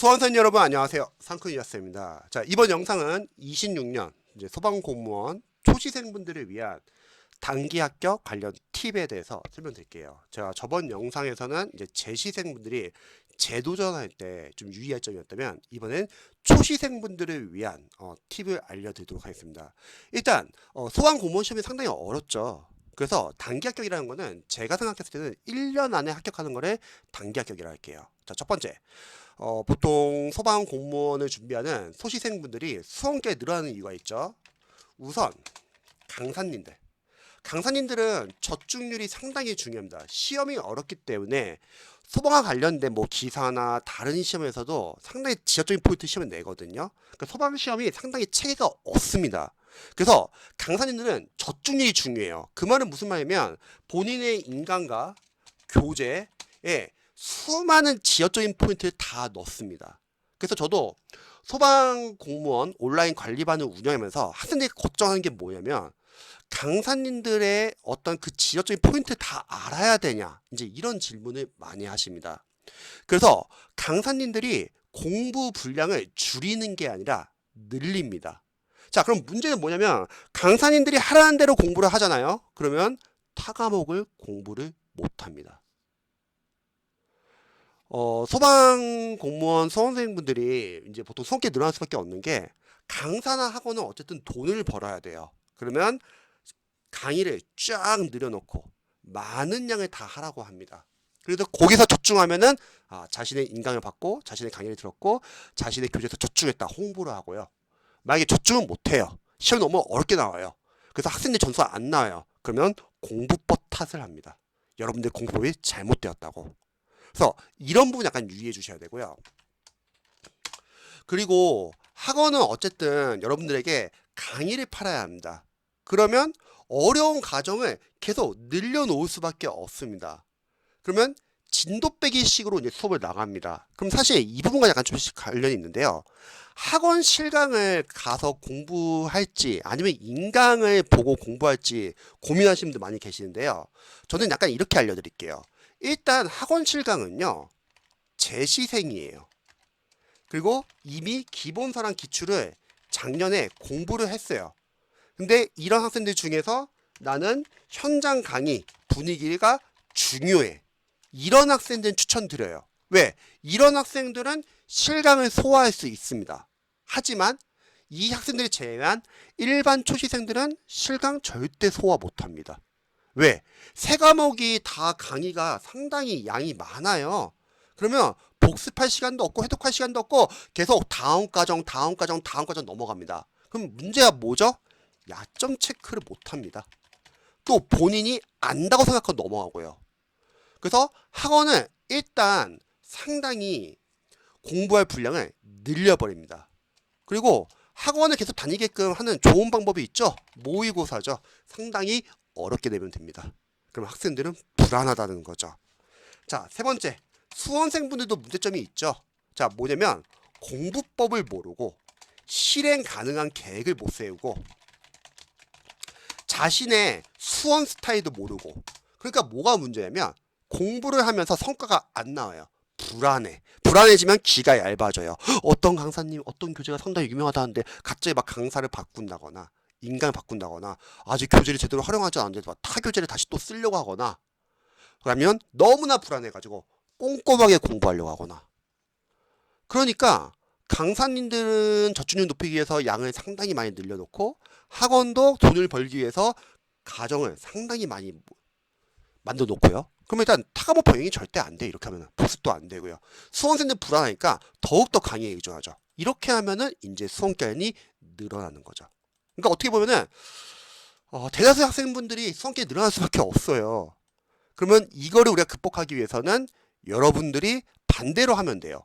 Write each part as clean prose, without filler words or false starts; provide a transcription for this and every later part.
수험생 여러분 안녕하세요. 상크이아스입니다. 자, 이번 영상은 26년 이제 소방공무원 초시생분들을 위한 단기 합격 관련 팁에 대해서 설명드릴게요. 제가 저번 영상에서는 이제 재시생분들이 재도전할 때 좀 유의할 점이었다면 이번엔 초시생분들을 위한 팁을 알려드리도록 하겠습니다. 일단 소방공무원 시험이 상당히 어렵죠. 그래서 단기 합격이라는 거는 제가 생각했을 때는 1년 안에 합격하는 거를 단기 합격이라고 할게요. 자, 첫 번째. 보통 소방 공무원을 준비하는 소시생분들이 수험계에 늘어나는 이유가 있죠. 우선 강사님들은 저중률이 상당히 중요합니다. 시험이 어렵기 때문에 소방과 관련된 뭐 기사나 다른 시험에서도 상당히 지적적인 포인트 시험을 내거든요. 그러니까 소방 시험이 상당히 체계가 없습니다. 그래서 강사님들은 저중률이 중요해요. 그 말은 무슨 말이냐면 본인의 인강과 교재에 수많은 지역적인 포인트를 다 넣습니다. 그래서 저도 소방 공무원 온라인 관리반을 운영하면서 학생들이 걱정하는 게 뭐냐면 강사님들의 어떤 그 지역적인 포인트 다 알아야 되냐 이제 이런 질문을 많이 하십니다. 그래서 강사님들이 공부 분량을 줄이는 게 아니라 늘립니다. 자, 그럼 문제는 뭐냐면 강사님들이 하라는 대로 공부를 하잖아요. 그러면 타 과목을 공부를 못합니다. 소방 공무원 수험생분들이 이제 보통 수험계 늘어날 수밖에 없는 게 강사나 학원은 어쨌든 돈을 벌어야 돼요. 그러면 강의를 쫙 늘여놓고 많은 양을 다 하라고 합니다. 그래서 거기서 적중하면은 자신의 인강을 받고 자신의 강의를 들었고 자신의 교재에서 적중했다 홍보를 하고요. 만약에 적중은 못해요. 시험이 너무 어렵게 나와요. 그래서 학생들 점수가 안 나와요. 그러면 공부법 탓을 합니다. 여러분들 공부법이 잘못되었다고. 그래서 이런 부분 약간 유의해 주셔야 되고요. 그리고 학원은 어쨌든 여러분들에게 강의를 팔아야 합니다. 그러면 어려운 과정을 계속 늘려놓을 수밖에 없습니다. 그러면 진도 빼기 식으로 이제 수업을 나갑니다. 그럼 사실 이 부분과 약간 좀씩 관련이 있는데요. 학원 실강을 가서 공부할지 아니면 인강을 보고 공부할지 고민하시는 분들 많이 계시는데요. 저는 약간 이렇게 알려드릴게요. 일단 학원 실강은요. 재시생이에요. 그리고 이미 기본서랑 기출을 작년에 공부를 했어요. 근데 이런 학생들 중에서 나는 현장 강의 분위기가 중요해. 이런 학생들은 추천드려요. 왜? 이런 학생들은 실강을 소화할 수 있습니다. 하지만 이 학생들을 제외한 일반 초시생들은 실강 절대 소화 못합니다. 왜? 세 과목이 다 강의가 상당히 양이 많아요. 그러면 복습할 시간도 없고 해독할 시간도 없고 계속 다음 과정 넘어갑니다. 그럼 문제가 뭐죠? 야점 체크를 못합니다. 또 본인이 안다고 생각하고 넘어가고요. 그래서 학원은 일단 상당히 공부할 분량을 늘려버립니다. 그리고 학원을 계속 다니게끔 하는 좋은 방법이 있죠. 모의고사죠. 상당히 어렵게 내면 됩니다. 그럼 학생들은 불안하다는 거죠. 자, 세 번째. 수험생분들도 문제점이 있죠. 자, 뭐냐면 공부법을 모르고 실행 가능한 계획을 못 세우고 자신의 수험 스타일도 모르고 그러니까 뭐가 문제냐면 공부를 하면서 성과가 안 나와요. 불안해지면 귀가 얇아져요. 어떤 강사님 어떤 교재가 상당히 유명하다는데 갑자기 막 강사를 바꾼다거나 인강을 바꾼다거나 아직 교재를 제대로 활용하지 않는데 타 교재를 다시 또 쓰려고 하거나 그러면 너무나 불안해가지고 꼼꼼하게 공부하려고 하거나 그러니까 강사님들은 저출률 높이기 위해서 양을 상당히 많이 늘려놓고 학원도 돈을 벌기 위해서 가정을 상당히 많이 만들어 놓고요. 그럼 일단 타과목 병행이 절대 안 돼. 이렇게 하면 복습도 안 되고요. 수험생들 불안하니까 더욱더 강의에 의존하죠. 이렇게 하면은 이제 수험기간이 늘어나는 거죠. 그러니까 어떻게 보면은 대다수 학생분들이 수험기간이 늘어날 수밖에 없어요. 그러면 이거를 우리가 극복하기 위해서는 여러분들이 반대로 하면 돼요.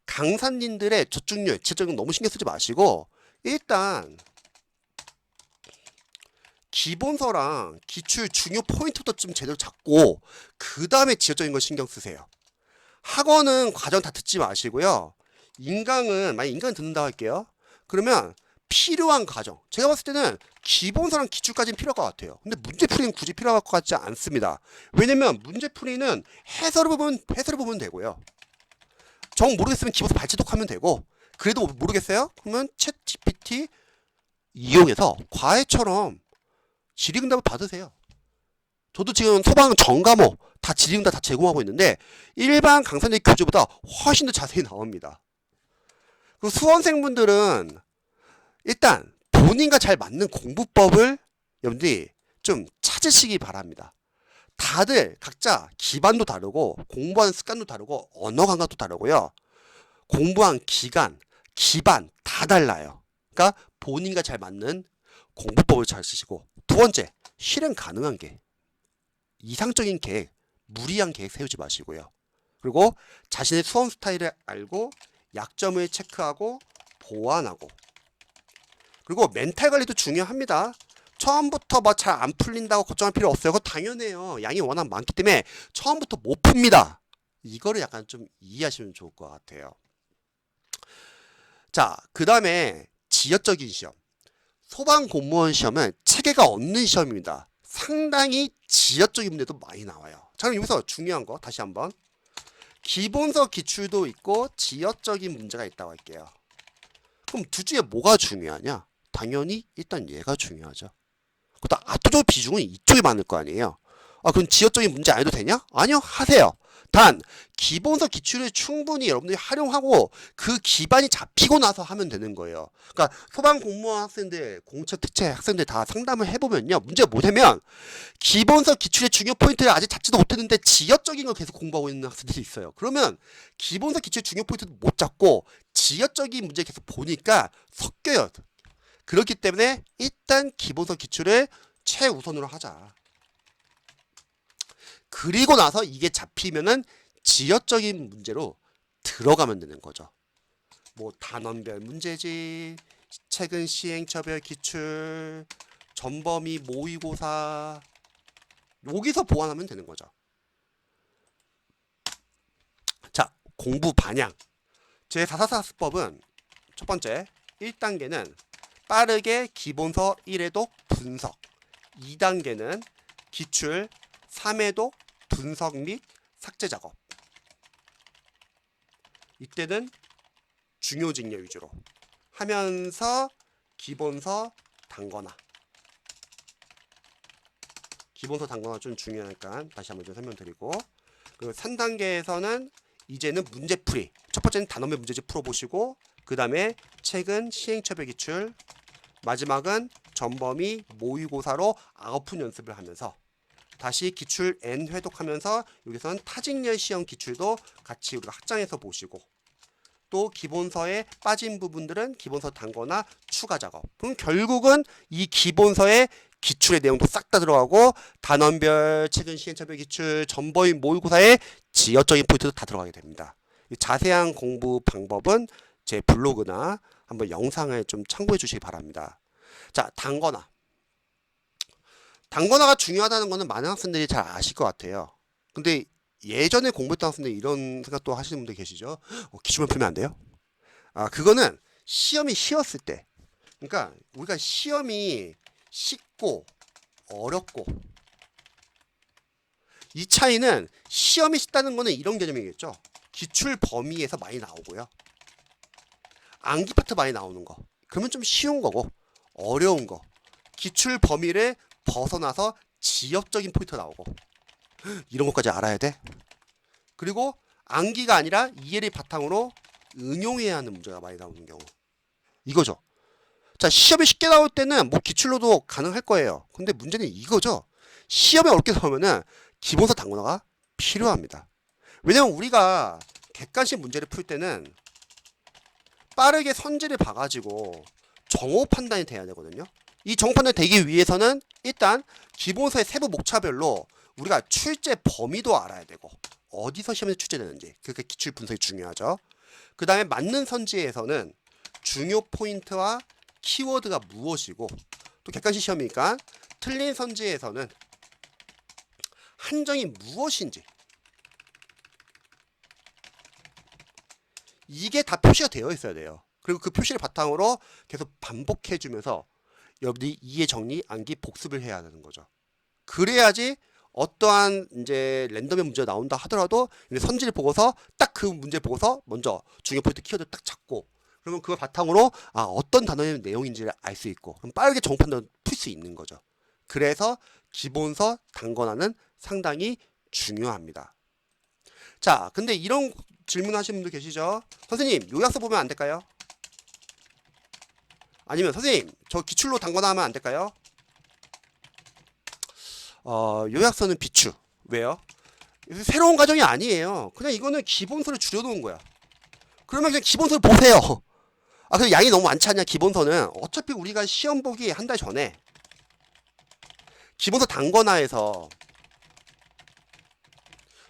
강사님들의 저중률, 지적은 너무 신경 쓰지 마시고 일단 기본서랑 기출 중요 포인트부터 좀 제대로 잡고 그 다음에 지적인 걸 신경 쓰세요. 학원은 과정 다 듣지 마시고요. 만약 인강을 듣는다고 할게요. 그러면 필요한 과정. 제가 봤을 때는 기본서랑 기출까지는 필요할 것 같아요. 근데 문제풀이는 굳이 필요할 것 같지 않습니다. 왜냐면 문제풀이는 해설을 보면 되고요. 정 모르겠으면 기본서 발제독하면 되고, 그래도 모르겠어요? 그러면 챗 GPT 이용해서 과외처럼 질의응답을 받으세요. 저도 지금 소방 전과목 다 질의응답 다 제공하고 있는데 일반 강사들 교재보다 훨씬 더 자세히 나옵니다. 그리고 수험생분들은 일단 본인과 잘 맞는 공부법을 여러분들이 좀 찾으시기 바랍니다. 다들 각자 기반도 다르고 공부하는 습관도 다르고 언어 감각도 다르고요. 공부한 기간, 기반 다 달라요. 그러니까 본인과 잘 맞는 공부법을 잘 쓰시고, 두 번째, 실행 가능한 계획. 이상적인 계획, 무리한 계획 세우지 마시고요. 그리고 자신의 수험 스타일을 알고 약점을 체크하고 보완하고, 그리고 멘탈 관리도 중요합니다. 처음부터 막 잘 안 풀린다고 걱정할 필요 없어요. 그거 당연해요. 양이 워낙 많기 때문에 처음부터 못 풉니다. 이거를 약간 좀 이해하시면 좋을 것 같아요. 자, 그 다음에 지역적인 시험. 소방 공무원 시험은 체계가 없는 시험입니다. 상당히 지역적인 문제도 많이 나와요. 자, 그럼 여기서 중요한 거 다시 한번. 기본서 기출도 있고 지역적인 문제가 있다고 할게요. 그럼 둘 중에 뭐가 중요하냐? 당연히 일단 얘가 중요하죠. 그것도 압도적 비중은 이쪽이 많을 거 아니에요. 그럼 지역적인 문제 안 해도 되냐? 아니요, 하세요. 단 기본서 기출을 충분히 여러분들이 활용하고 그 기반이 잡히고 나서 하면 되는 거예요. 그러니까 소방 공무원 학생들, 공채 특채 학생들 다 상담을 해보면요, 문제가 뭐냐면 기본서 기출의 중요 포인트를 아직 잡지도 못했는데 지역적인 걸 계속 공부하고 있는 학생들이 있어요. 그러면 기본서 기출의 중요 포인트도 못 잡고 지역적인 문제 계속 보니까 섞여요. 그렇기 때문에 일단 기본서 기출을 최우선으로 하자. 그리고 나서 이게 잡히면은 지역적인 문제로 들어가면 되는 거죠. 뭐 단원별 문제집, 최근 시행처별 기출, 전범위 모의고사, 여기서 보완하면 되는 거죠. 자, 공부 반향. 제444학습법은 첫 번째, 1단계는 빠르게 기본서 1회독 분석, 2단계는 기출 3회독 분석 및 삭제 작업. 이때는 중요 직렬 위주로 하면서 기본서 단거나. 기본서 단거나 좀 중요하니까 다시 한번 좀 설명드리고, 그리고 3단계에서는 이제는 문제풀이. 첫 번째는 단원별 문제집 풀어보시고, 그 다음에 최근 시행처별 기출, 마지막은 전범위 모의고사로 아웃풋 연습을 하면서 다시 기출 N 회독하면서 여기서는 타직렬 시험 기출도 같이 우리가 확장해서 보시고, 또 기본서에 빠진 부분들은 기본서 단거나 추가 작업. 그럼 결국은 이 기본서의 기출의 내용도 싹 다 들어가고 단원별 최근 시행처별 기출 전범위 모의고사의 지역적인 포인트도 다 들어가게 됩니다. 자세한 공부 방법은 제 블로그나 한번 영상을 좀 참고해 주시기 바랍니다. 자, 단거나. 단거나가 중요하다는 거는 많은 학생들이 잘 아실 것 같아요. 근데 예전에 공부했던 학생들 이런 생각도 하시는 분들 계시죠? 기출만 풀면 안 돼요? 그거는 시험이 쉬웠을 때. 그러니까 우리가 시험이 쉽고 어렵고, 이 차이는 시험이 쉽다는 거는 이런 개념이겠죠. 기출 범위에서 많이 나오고요. 암기 파트 많이 나오는 거. 그러면 좀 쉬운 거고, 어려운 거. 기출 범위를 벗어나서 지역적인 포인트가 나오고, 이런 것까지 알아야 돼. 그리고 암기가 아니라 이해를 바탕으로 응용해야 하는 문제가 많이 나오는 경우. 이거죠. 자, 시험이 쉽게 나올 때는 뭐 기출로도 가능할 거예요. 근데 문제는 이거죠. 시험이 어렵게 나오면은 기본서 단거나가 필요합니다. 왜냐면 우리가 객관식 문제를 풀 때는 빠르게 선지를 봐가지고 정오 판단이 돼야 되거든요. 이 정오 판단이 되기 위해서는 일단 기본서의 세부 목차별로 우리가 출제 범위도 알아야 되고, 어디서 시험에서 출제되는지, 그러니까 기출 분석이 중요하죠. 그 다음에 맞는 선지에서는 중요 포인트와 키워드가 무엇이고, 또 객관식 시험이니까 틀린 선지에서는 한정이 무엇인지, 이게 다 표시가 되어 있어야 돼요. 그리고 그 표시를 바탕으로 계속 반복해 주면서 여러분들이 이해 정리, 암기, 복습을 해야 되는 거죠. 그래야지 어떠한 이제 랜덤의 문제가 나온다 하더라도 선지를 보고서 딱 그 문제 보고서 먼저 중요 포인트 키워드 딱 잡고 그러면 그걸 바탕으로 어떤 단어의 내용인지를 알 수 있고 그럼 빠르게 정보 판단 풀 수 있는 거죠. 그래서 기본서 단권화는 상당히 중요합니다. 자, 근데 이런 질문 하시는 분들 계시죠? 선생님, 요약서 보면 안 될까요? 아니면 선생님, 저 기출로 단권화하면 안 될까요? 요약서는 비추. 왜요? 새로운 과정이 아니에요. 그냥 이거는 기본서를 줄여놓은 거야. 그러면 그냥 기본서를 보세요. 근데 양이 너무 많지 않냐, 기본서는. 어차피 우리가 시험 보기 한 달 전에 기본서 단권화에서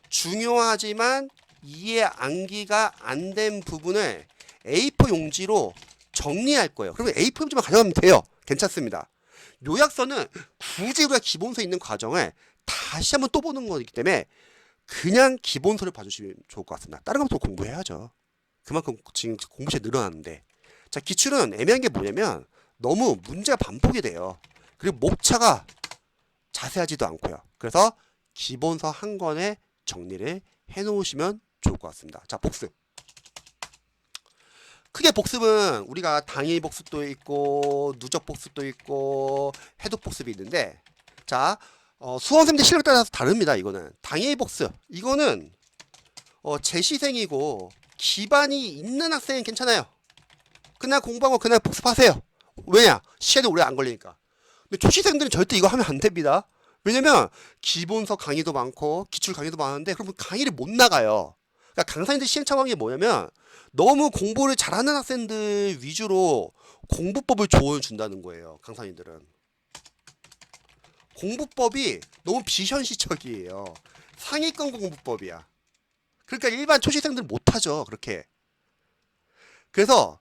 중요하지만 이해 암기가 안 된 부분을 A4 용지로 정리할 거예요. 그러면 A4 용지만 가져가면 돼요. 괜찮습니다. 요약서는 굳이 우리가 기본서에 있는 과정을 다시 한번 또 보는 거기 때문에 그냥 기본서를 봐주시면 좋을 것 같습니다. 다른 것도 공부해야죠. 그만큼 지금 공부시에 늘어났는데. 자, 기출은 애매한 게 뭐냐면 너무 문제가 반복이 돼요. 그리고 목차가 자세하지도 않고요. 그래서 기본서 한 권에 정리를 해 놓으시면 좋을 것 같습니다. 자, 복습. 크게 복습은 우리가 당일 복습도 있고 누적 복습도 있고 해독 복습이 있는데 자, 수험생들 실력 따라서 다릅니다. 이거는 당일 복습. 이거는 재시생이고 기반이 있는 학생은 괜찮아요. 그날 공부하고 그날 복습하세요. 왜냐? 시간이 오래 안 걸리니까. 근데 초시생들은 절대 이거 하면 안 됩니다. 왜냐면 기본서 강의도 많고 기출 강의도 많은데 그러면 강의를 못 나가요. 그러니까 강사님들 시행착오한 게 뭐냐면 너무 공부를 잘하는 학생들 위주로 공부법을 조언 준다는 거예요. 강사님들은. 공부법이 너무 비현실적이에요. 상위권 공부법이야. 그러니까 일반 초시생들은 못하죠. 그렇게. 그래서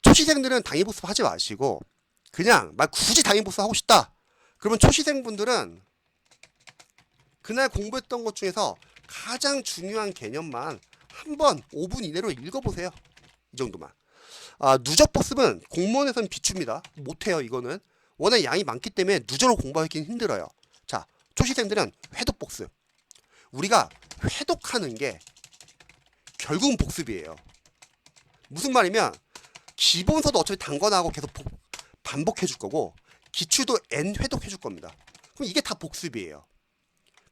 초시생들은 당일복습 하지 마시고 그냥 막 굳이 당일복습 하고 싶다. 그러면 초시생분들은 그날 공부했던 것 중에서 가장 중요한 개념만 한번 5분 이내로 읽어보세요. 이 정도만. 누적 복습은 공무원에서는 비춥니다. 못해요. 이거는. 워낙 양이 많기 때문에 누적으로 공부하기는 힘들어요. 자, 초시생들은 회독 복습. 우리가 회독하는 게 결국은 복습이에요. 무슨 말이면 기본서도 어차피 단권하고 계속 반복해 줄 거고 기출도 N 회독해 줄 겁니다. 그럼 이게 다 복습이에요.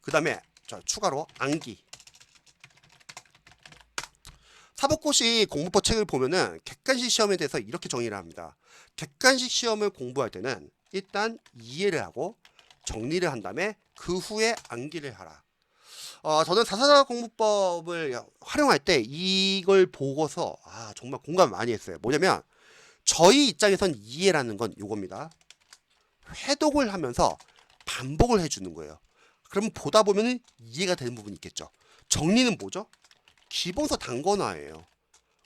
그 다음에 추가로 암기. 사법고시 공부법 책을 보면은 객관식 시험에 대해서 이렇게 정의를 합니다. 객관식 시험을 공부할 때는 일단 이해를 하고 정리를 한 다음에 그 후에 암기를 하라. 저는 444 공부법을 활용할 때 이걸 보고서 정말 공감 많이 했어요. 뭐냐면 저희 입장에선 이해라는 건 이겁니다. 회독을 하면서 반복을 해주는 거예요. 그러면 보다 보면 이해가 되는 부분이 있겠죠. 정리는 뭐죠? 기본서 단권화예요.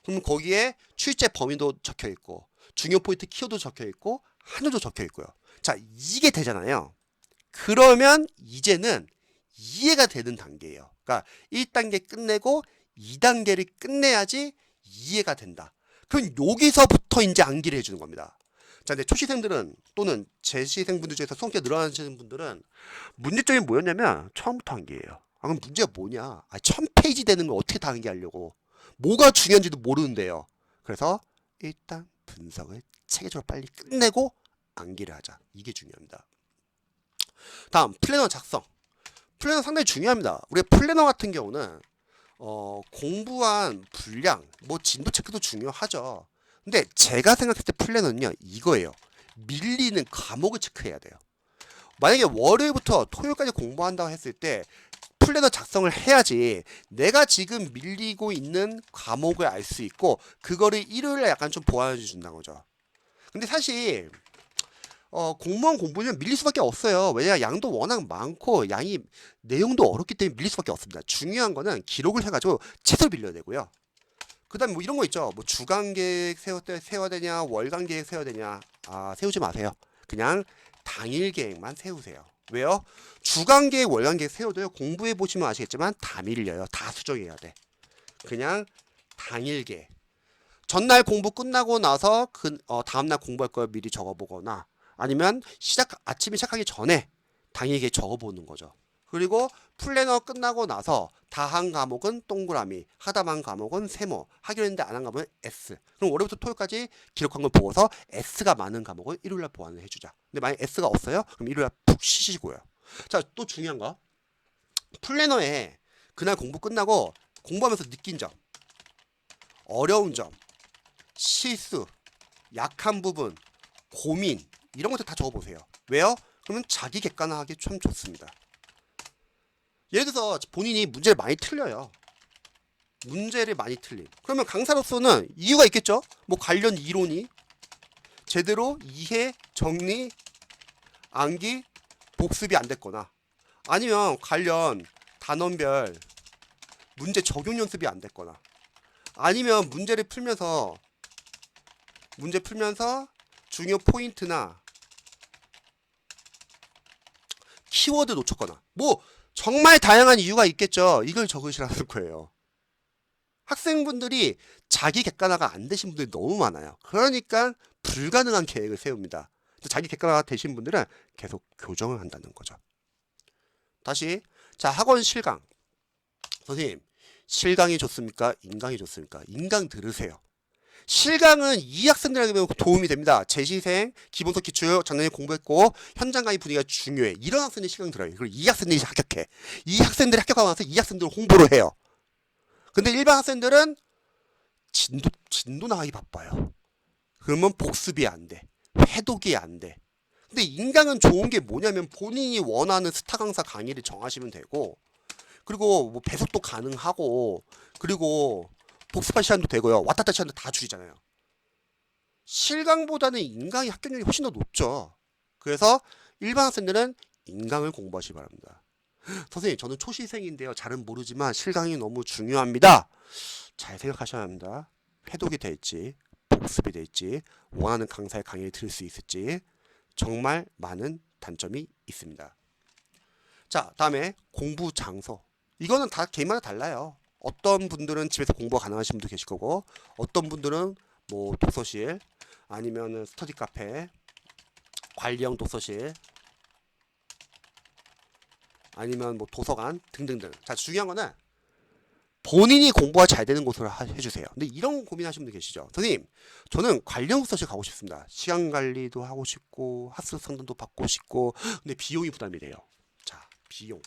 그럼 거기에 출제 범위도 적혀 있고 중요 포인트 키워드 적혀 있고 한글도 적혀 있고요. 자, 이게 되잖아요. 그러면 이제는 이해가 되는 단계예요. 그러니까 1단계 끝내고 2단계를 끝내야지 이해가 된다. 그럼 여기서부터 이제 암기를 해주는 겁니다. 자, 근데 초시생들은 또는 재시생분들 중에서 성격 늘어나시는 분들은 문제점이 뭐였냐면 처음부터 암기예요. 그럼 문제가 뭐냐? 1000페이지 되는 걸 어떻게 다 암기하려고? 뭐가 중요한지도 모르는데요. 그래서 일단 분석을 체계적으로 빨리 끝내고 암기를 하자. 이게 중요합니다. 다음 플래너 작성. 플래너 상당히 중요합니다. 우리 플래너 같은 경우는 공부한 분량, 진도 체크도 중요하죠. 근데 제가 생각했을 때 플래너는요 이거예요. 밀리는 과목을 체크해야 돼요. 만약에 월요일부터 토요일까지 공부한다고 했을 때 플래너 작성을 해야지 내가 지금 밀리고 있는 과목을 알 수 있고 그거를 일요일에 약간 좀 보완해 준다는 거죠. 근데 사실 공무원 공부는 밀릴 수밖에 없어요. 왜냐 양도 워낙 많고 내용도 어렵기 때문에 밀릴 수밖에 없습니다. 중요한 거는 기록을 해가지고 최소로 밀려야 되고요. 그 다음에 이런 거 있죠. 주간 계획 세워야 되냐 월간 계획 세워야 되냐. 세우지 마세요. 그냥 당일 계획만 세우세요. 왜요? 주간 계획 월간 계획 세워도요 공부해 보시면 아시겠지만 다 밀려요. 다 수정해야 돼. 그냥 당일 계획. 전날 공부 끝나고 나서 다음날 공부할 걸 미리 적어보거나 아니면 아침에 시작하기 전에 당일 계획 적어보는 거죠. 그리고 플래너 끝나고 나서 다 한 과목은 동그라미, 하다만 과목은 세모, 하기로 했는데 안 한 과목은 S. 그럼 월요일부터 토요일까지 기록한 걸 보고서 S가 많은 과목을 일요일날 보완을 해주자. 근데 만약 S가 없어요? 그럼 일요일날 푹 쉬시고요. 자, 또 중요한 거. 플래너에 그날 공부 끝나고 공부하면서 느낀 점, 어려운 점, 실수, 약한 부분, 고민 이런 것들 다 적어보세요. 왜요? 그러면 자기 객관화하기 참 좋습니다. 예를 들어서 본인이 문제를 많이 틀려요. 문제를 많이 틀림. 그러면 강사로서는 이유가 있겠죠? 뭐 관련 이론이 제대로 이해, 정리, 암기, 복습이 안 됐거나 아니면 관련 단원별 문제 적용 연습이 안 됐거나 아니면 문제 풀면서 중요 포인트나 키워드 놓쳤거나 뭐 정말 다양한 이유가 있겠죠. 이걸 적으시라는 거예요. 학생분들이 자기 객관화가 안 되신 분들이 너무 많아요. 그러니까 불가능한 계획을 세웁니다. 자기 객관화가 되신 분들은 계속 교정을 한다는 거죠. 다시 자 학원 실강. 선생님 실강이 좋습니까? 인강이 좋습니까? 인강 들으세요. 실강은 이 학생들에게 도움이 됩니다. 재시생, 기본서 기출, 작년에 공부했고 현장 강의 분위기가 중요해. 이런 학생들이 실강 들어요. 그리고 이 학생들이 합격해. 이 학생들이 합격하고 나서 이 학생들을 홍보를 해요. 근데 일반 학생들은 진도 나가기 바빠요. 그러면 복습이 안 돼. 회독이 안 돼. 근데 인강은 좋은 게 뭐냐면 본인이 원하는 스타 강사 강의를 정하시면 되고 그리고 뭐 배속도 가능하고 그리고 복습할 시간도 되고요. 왔다 갔다 시간도 다 줄이잖아요. 실강보다는 인강의 합격률이 훨씬 더 높죠. 그래서 일반 학생들은 인강을 공부하시기 바랍니다. 선생님 저는 초시생인데요. 잘은 모르지만 실강이 너무 중요합니다. 잘 생각하셔야 합니다. 회독이 될지 복습이 될지 원하는 강사의 강의를 들을 수 있을지 정말 많은 단점이 있습니다. 자 다음에 공부 장소. 이거는 다 개인마다 달라요. 어떤 분들은 집에서 공부가 가능하신 분도 계실 거고 어떤 분들은 뭐 독서실 아니면 스터디 카페 관리형 독서실 아니면 뭐 도서관 등등등. 자 중요한 거는 본인이 공부가 잘 되는 곳으로 해주세요. 근데 이런 고민하시는 분들 계시죠. 선생님 저는 관리형 독서실 가고 싶습니다. 시간 관리도 하고 싶고 학습 상담도 받고 싶고 근데 비용이 부담이 돼요. 자 비용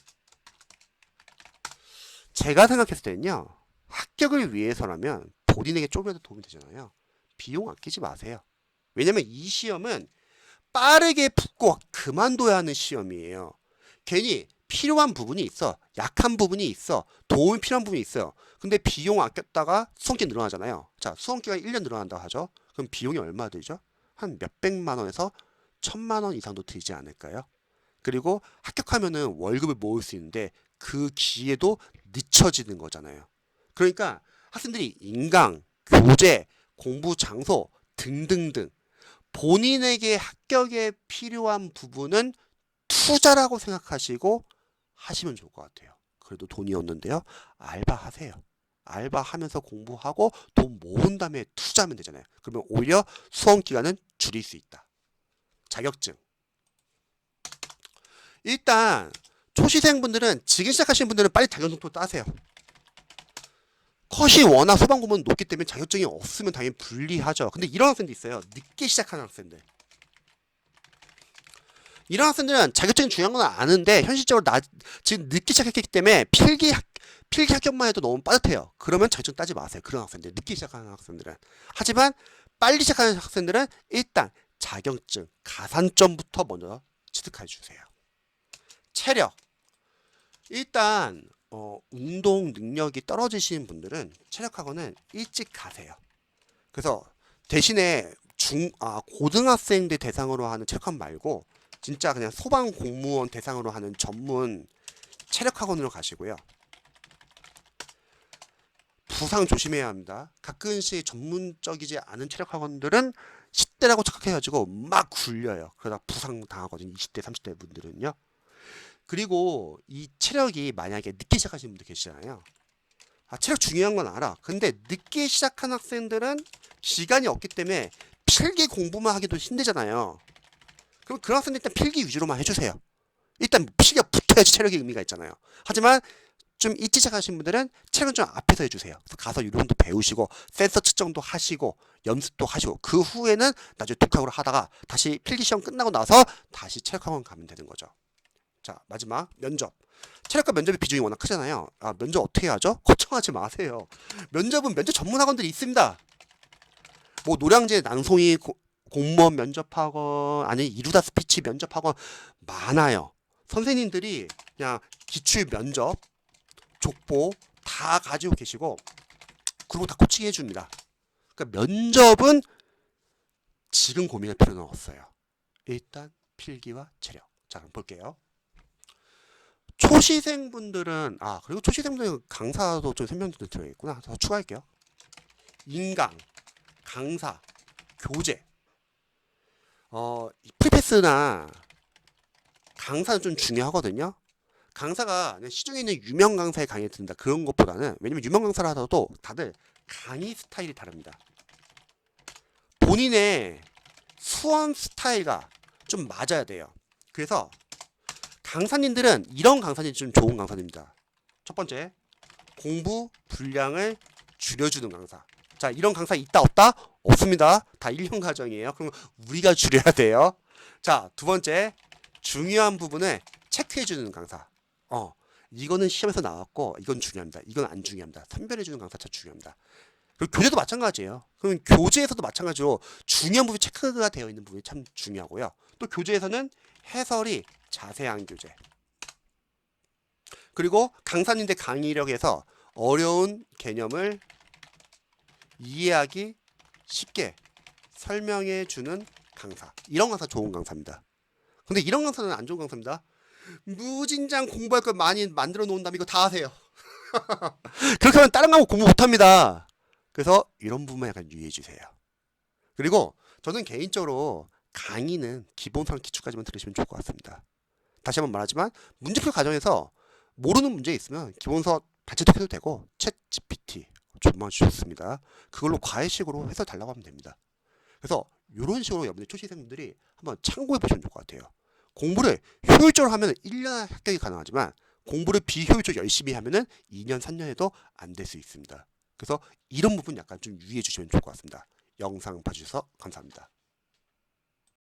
제가 생각했을 때는요. 합격을 위해서라면 본인에게 조금이라도 도움이 되잖아요. 비용 아끼지 마세요. 왜냐면 이 시험은 빠르게 붙고 그만둬야 하는 시험이에요. 괜히 필요한 부분이 있어. 약한 부분이 있어. 도움이 필요한 부분이 있어요. 근데 비용 아꼈다가 수험기 늘어나잖아요. 자, 수험기가 1년 늘어난다고 하죠. 그럼 비용이 얼마 들죠? 한 몇백만 원에서 1000만 원 이상도 들지 않을까요? 그리고 합격하면은 월급을 모을 수 있는데 그 기회도 늦춰지는 거잖아요. 그러니까 학생들이 인강, 교재, 공부 장소 등등등 본인에게 합격에 필요한 부분은 투자라고 생각하시고 하시면 좋을 것 같아요. 그래도 돈이 없는데요. 알바하세요. 알바하면서 공부하고 돈 모은 다음에 투자하면 되잖아요. 그러면 오히려 수험 기간은 줄일 수 있다. 자격증. 일단 초시생분들은 지금 시작하시는 분들은 빨리 자격증부터 따세요. 컷이 워낙 소방고문 높기 때문에 자격증이 없으면 당연히 불리하죠. 근데 이런 학생도 있어요. 늦게 시작하는 학생들. 이런 학생들은 자격증이 중요한 건 아는데 현실적으로 지금 늦게 시작했기 때문에 필기 합격만 해도 너무 빠듯해요. 그러면 자격증 따지 마세요. 그런 학생들, 늦게 시작하는 학생들은. 하지만 빨리 시작하는 학생들은 일단 자격증, 가산점부터 먼저 취득해 주세요. 체력. 일단 운동 능력이 떨어지시는 분들은 체력학원은 일찍 가세요. 그래서 대신에 고등학생들 대상으로 하는 체력학원 말고 진짜 그냥 소방 공무원 대상으로 하는 전문 체력학원으로 가시고요. 부상 조심해야 합니다. 가끔씩 전문적이지 않은 체력학원들은 10대라고 착각해가지고 막 굴려요. 그러다 부상 당하거든요. 20대, 30대 분들은요. 그리고 이 체력이 만약에 늦게 시작하시는 분들 계시잖아요. 체력 중요한 건 알아. 근데 늦게 시작한 학생들은 시간이 없기 때문에 필기 공부만 하기도 힘들잖아요. 그럼 그런 학생들 일단 필기 위주로만 해주세요. 일단 필기가 붙어야지 체력의 의미가 있잖아요. 하지만 좀 일찍 시작하신 분들은 체력은 좀 앞에서 해주세요. 그래서 가서 이론도 배우시고 센서 측정도 하시고 연습도 하시고 그 후에는 나중에 독학으로 하다가 다시 필기시험 끝나고 나서 다시 체력학원 가면 되는 거죠. 자, 마지막 면접. 체력과 면접의 비중이 워낙 크잖아요. 아, 면접 어떻게 하죠? 걱정하지 마세요. 면접은 면접 전문 학원들이 있습니다. 뭐 노량진 난송이 공무원 면접학원 아니 이루다 스피치 면접학원 많아요. 선생님들이 그냥 기출 면접 족보 다 가지고 계시고 그리고 다 코칭 해줍니다. 그러니까 면접은 지금 고민할 필요는 없어요. 일단 필기와 체력. 자, 그럼 볼게요. 초시생분들은 그리고 초시생분들은 강사도 좀 설명도 드려야겠구나. 더 추가할게요. 인강, 강사, 교재. 프리패스나 강사는 좀 중요하거든요. 강사가 시중에 있는 유명 강사의 강의에 듣는다 그런 것보다는 왜냐면 유명 강사를 하더라도 다들 강의 스타일이 다릅니다. 본인의 수업 스타일과 좀 맞아야 돼요. 그래서 강사님들은 이런 강사님이 좀 좋은 강사입니다. 첫 번째, 공부 분량을 줄여주는 강사. 자, 이런 강사 있다 없다? 없습니다. 다 1년 과정이에요. 그럼 우리가 줄여야 돼요. 자, 두 번째, 중요한 부분을 체크해주는 강사. 이거는 시험에서 나왔고 이건 중요합니다. 이건 안 중요합니다. 선별해주는 강사 참 중요합니다. 그리고 교재도 마찬가지예요. 그럼 교재에서도 마찬가지로 중요한 부분이 체크가 되어 있는 부분이 참 중요하고요. 또 교재에서는 해설이 자세한 교재. 그리고 강사님들 강의력에서 어려운 개념을 이해하기 쉽게 설명해 주는 강사. 이런 강사 좋은 강사입니다. 근데 이런 강사는 안 좋은 강사입니다. 무진장 공부할 걸 많이 만들어 놓은 다음에 이거 다 하세요. 그렇게 하면 다른 과목 공부 못합니다. 그래서 이런 부분만 약간 유의해 주세요. 그리고 저는 개인적으로 강의는 기본상 기초까지만 들으시면 좋을 것 같습니다. 다시 한번 말하지만 문제풀 과정에서 모르는 문제 있으면 기본서 발제도 해도 되고 챗 GPT 정말 좋습니다. 그걸로 과외식으로 해서 달라고 하면 됩니다. 그래서 이런 식으로 여러분들 초시생분들이 한번 참고해 보시면 좋을 것 같아요. 공부를 효율적으로 하면 1년 합격이 가능하지만 공부를 비효율적으로 열심히 하면 2년, 3년에도 안 될 수 있습니다. 그래서 이런 부분 약간 좀 유의해 주시면 좋을 것 같습니다. 영상 봐주셔서 감사합니다.